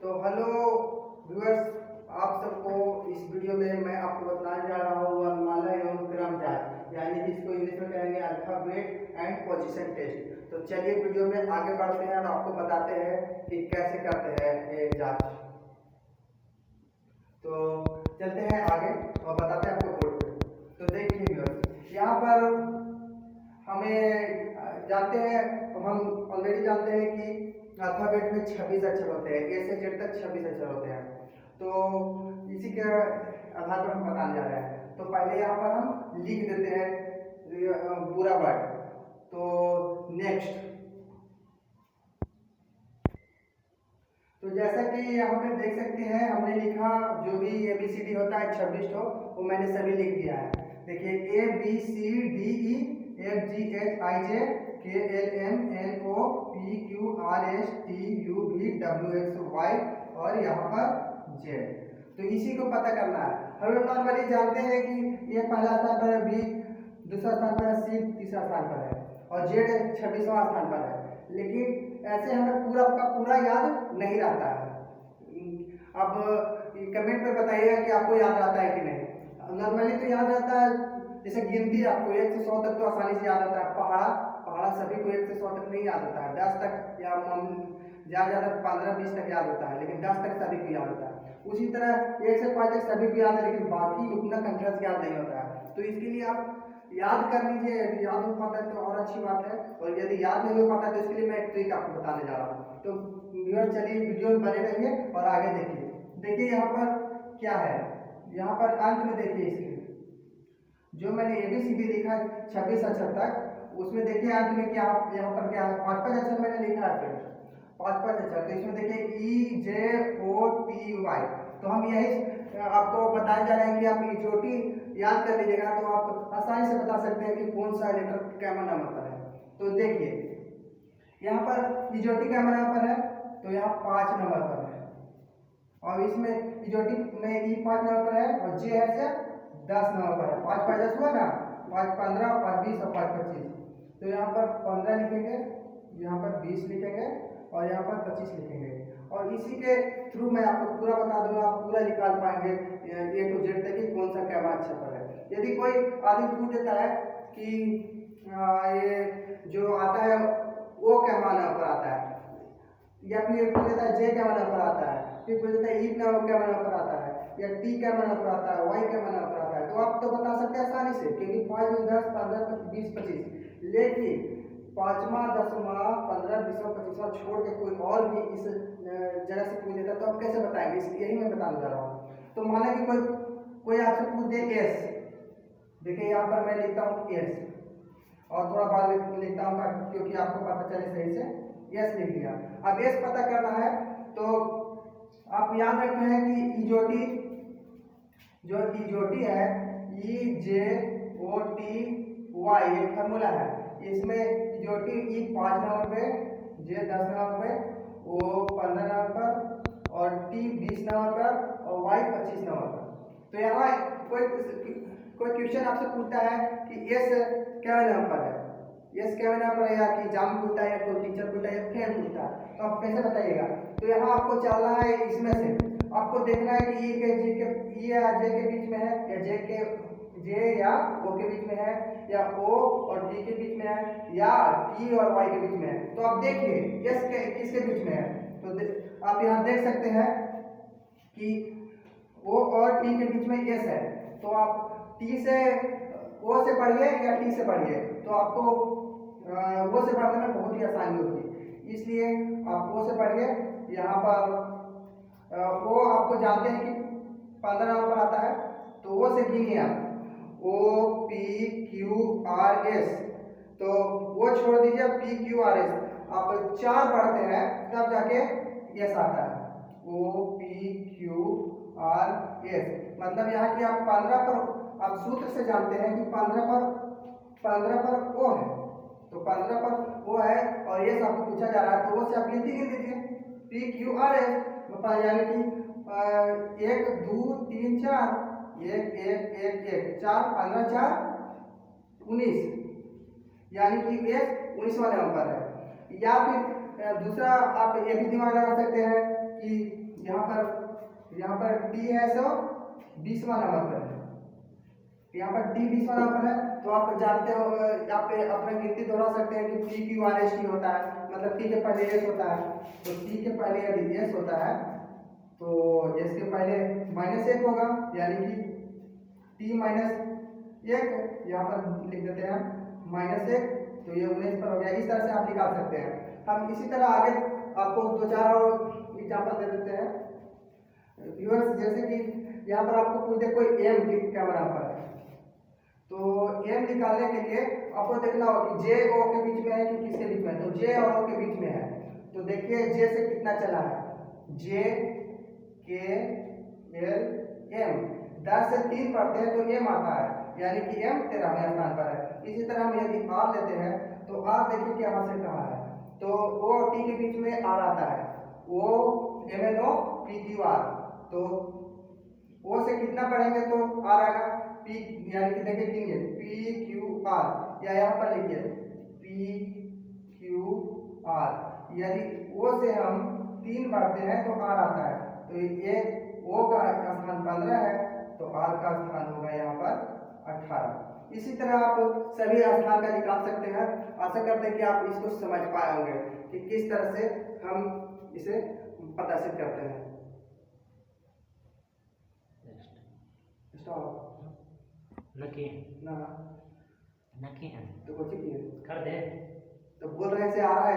तो hello viewers, आप सबको इस वीडियो में मैं आपको बताने जा रहा हूँ वर्णमाला एवं क्रमजात, यानी कि इसको इंग्लिश में कहेंगे अल्फाबेट एंड पोजीशन टेस्ट। तो चलिए वीडियो में आगे बढ़ते हैं और आपको बताते हैं कि कैसे करते हैं ये जांच। तो चलते हैं आगे और बताते हैं आपको बोर्ड पे। तो देखिए व्यूअर्स, यहाँ पर हमें जानते हैं, हम ऑलरेडी जानते हैं कि अल्फाबेट में 26 अक्षर होते हैं, ए से जेड तक 26 अक्षर होते हैं। तो इसी के आधार पर हम बताने जा रहे हैं। तो पहले यहाँ पर हम लिख देते हैं पूरा वर्ड। तो नेक्स्ट, तो जैसा कि यहाँ पे देख सकते हैं, हमने लिखा जो भी ABCD होता है 26 हो, वो मैंने सभी लिख दिया है। देखिए ABCDEFGHIJ KLMNOPQRSTUVWXY और यहाँ पर Z। तो इसी को पता करना है। हम लोग नॉर्मली जानते हैं कि ये पहला स्थान पर है, B दूसरा स्थान पर है, C तीसरा स्थान पर है और Z 26वां स्थान पर है। लेकिन ऐसे हमें पूरा का पूरा याद नहीं रहता है। अब कमेंट में बताइएगा कि आपको याद रहता है कि नहीं। नॉर्मली तो याद रहता है, जैसे गिनती आपको 1 से 100 तक तो आसानी से याद आता है। पहाड़ा सभी को 1 से 100 तक नहीं याद होता है, 10 तक या ज़्यादा 15-20 तक याद होता है, लेकिन 10 तक सभी को याद होता है। उसी तरह 1 से 5 तक सभी को याद है, लेकिन बाकी उतना कंठस्थ याद नहीं होता है। तो इसके लिए आप याद कर लीजिए, यदि याद हो पाता है तो और अच्छी बात है, और यदि याद नहीं हो पाता है तो इसके लिए मैं एक ट्रिक आपको बताने जा रहा हूँ। तो व्यूअर चलिए वीडियो में बने रहिए और आगे देखिए यहाँ पर क्या है। यहाँ पर अंत में देखिए, इसके जो मैंने ABCD लिखा 26 अक्षर तक, उसमें देखिए अंत में क्या, यहाँ पर क्या है, 5 अक्षर मैंने लिखा है फ्रेंड्स, 5 अक्षर। तो इसमें देखिए EJOTY। तो हम यही आपको बताए जा रहे हैं कि आप EJOTY याद कर लीजिएगा, तो आप आसानी से बता सकते हैं कि कौन सा लेटर कैमरा नंबर पर है। तो देखिए यहाँ पर EJOTY कैमरा नंबर पर है, तो यहाँ 5 नंबर पर है, और इसमें EJOTY में E 5 नंबर पर है और J है से 10 नंबर पर है। 5 5 10 हुआ ना, 5 15, 5 20 और 5 25। तो यहाँ पर 15 लिखेंगे, यहाँ पर 20 लिखेंगे और यहाँ पर 25 लिखेंगे। और इसी के थ्रू मैं आपको पूरा बता दूंगा, आप पूरा निकाल पाएंगे A to Z तक कि कौन सा कैमरा अच्छा पर है। यदि कोई आदमी पूछ देता है कि ये जो आता है वो कैमरा नंबर पर आता है, या फिर पूछ देता है J कैमरा नंबर पर आता है, फिर पूछ देता है E कैमरा नंबर पर आता है, या T कैमरा नंबर पर आता है, Y कैमरा नंबर पर आता है, तो आप तो बता सकते हैं आसानी से, क्योंकि 5 10 15 20 25। लेकिन 5वां 10वां 15 20वां 25वां छोड़ के कोई और भी इस जगह से पूछ देता है तो आप कैसे बताएंगे, इसलिए यही मैं बताने जा रहा हूँ। तो माना कि कोई आपसे पूछ दे S, देखिए यहाँ पर मैं लिखता हूँ S और थोड़ा बाद लिखता हूँ क्योंकि आपको पता चले सही से। S लिख दिया। अब S पता करना है, तो आप याद रखना है कि EJOTY है EJOTY एक फार्मूला है। इसमें EJOTY E 5 नंबर पे, J 10 नंबर पे, O 15 नंबर पर और T 20 नंबर पर और Y 25 नंबर पर। तो यहाँ कोई क्वेश्चन आपसे पूछता है कि S क्या नंबर पर है, यस क्या नंबर पर है, या कि एग्जाम पूछता है या कोई टीचर पूछता है या फ्रेंड पूछता है, तो आप कैसे बताइएगा। तो यहाँ आपको चलना है, इसमें से आपको देखना है कि E या J के बीच में है, या J या O के बीच में है, या O और T के बीच में है, या T और Y के बीच में है। तो आप देखिए यस किसके बीच में है। तो आप यहाँ देख सकते हैं कि O और T के बीच में यस है, तो आप T से O से पढ़िए या T से पढ़िए, तो आपको वो से पढ़ने में बहुत ही आसानी होगी, इसलिए आप वो से पढ़िए। यहाँ पर वो आपको जानते हैं कि 15 नंबर पर आता है, तो वो से गिनिए आप OPQRS, तो वो छोड़ दीजिए PQRS, आप 4 पढ़ते हैं तब जाके यस आता है OPQRS। मतलब यहाँ की आप 15 पर आप सूत्र से जानते हैं कि 15 पर O है, तो 15 पर O है और ये आपको पूछा जा रहा है, तो वो से आप गिनती गिन लीजिए PQRS, यानी कि 1 2 3 4 1 1 1 1 4 15 4 19, यानी कि S 19वां नंबर है। या फिर दूसरा आप ये भी दिमाग लगा सकते हैं कि यहाँ पर टी है सो 20वां नंबर पर है, यहाँ पर टी 20वां नंबर है। तो आप जानते हो, यहाँ पे अपना गिनती दोहरा सकते हैं कि P Q R S T होता है, मतलब टी के पहले एस होता है, तो टी के पहले यदि एस होता है तो एस के पहले -1 होगा, यानी कि टी -1, यहाँ पर लिख देते हैं -1, तो ये 19 पर हो गया। इस तरह से आप निकाल सकते हैं। हम इसी तरह आगे आपको 2-4 और एग्जाम्पल दे देते हैं व्यूअर्स। जैसे कि यहाँ पर आपको पूछे कोई एम कैमरा पर है, तो एम निकालने के लिए आपको देखना होगा कि जे ओ के बीच में है कि किसके बीच में है। तो जे और ओ के बीच में है, तो देखिए जे से कितना चला है, जे के एल एम, 10 से 3 पढ़ते हैं तो एम आता है, यानी कि एम 13वें स्थान पर है। इसी तरह हम यदि आर लेते हैं तो आर देखिए कि यहाँ से कहाँ है, तो ओ और टी के बीच में आर आता है, O M N O P Q R, तो ओ से कितना पढ़ेंगे तो आर आएगा, पी यानी कि देखिए किंग पी क्यू आर, या यहाँ पर लिखिए पी क्यू आर। यदि ओ से हम 3 बढ़ते हैं तो आर आता है, तो ये ओ का स्थान 15 है, तो आर का स्थान होगा यहाँ पर 18। इसी तरह आप सभी स्थान का निकाल सकते हैं। आशा करते हैं कि आप इसको समझ पाए होंगे कि किस तरह से हम इसे प्रदर्शित करते हैं। नकी ना नकी तो कुछ कर दे, तो बोल रहे से आ रहा है।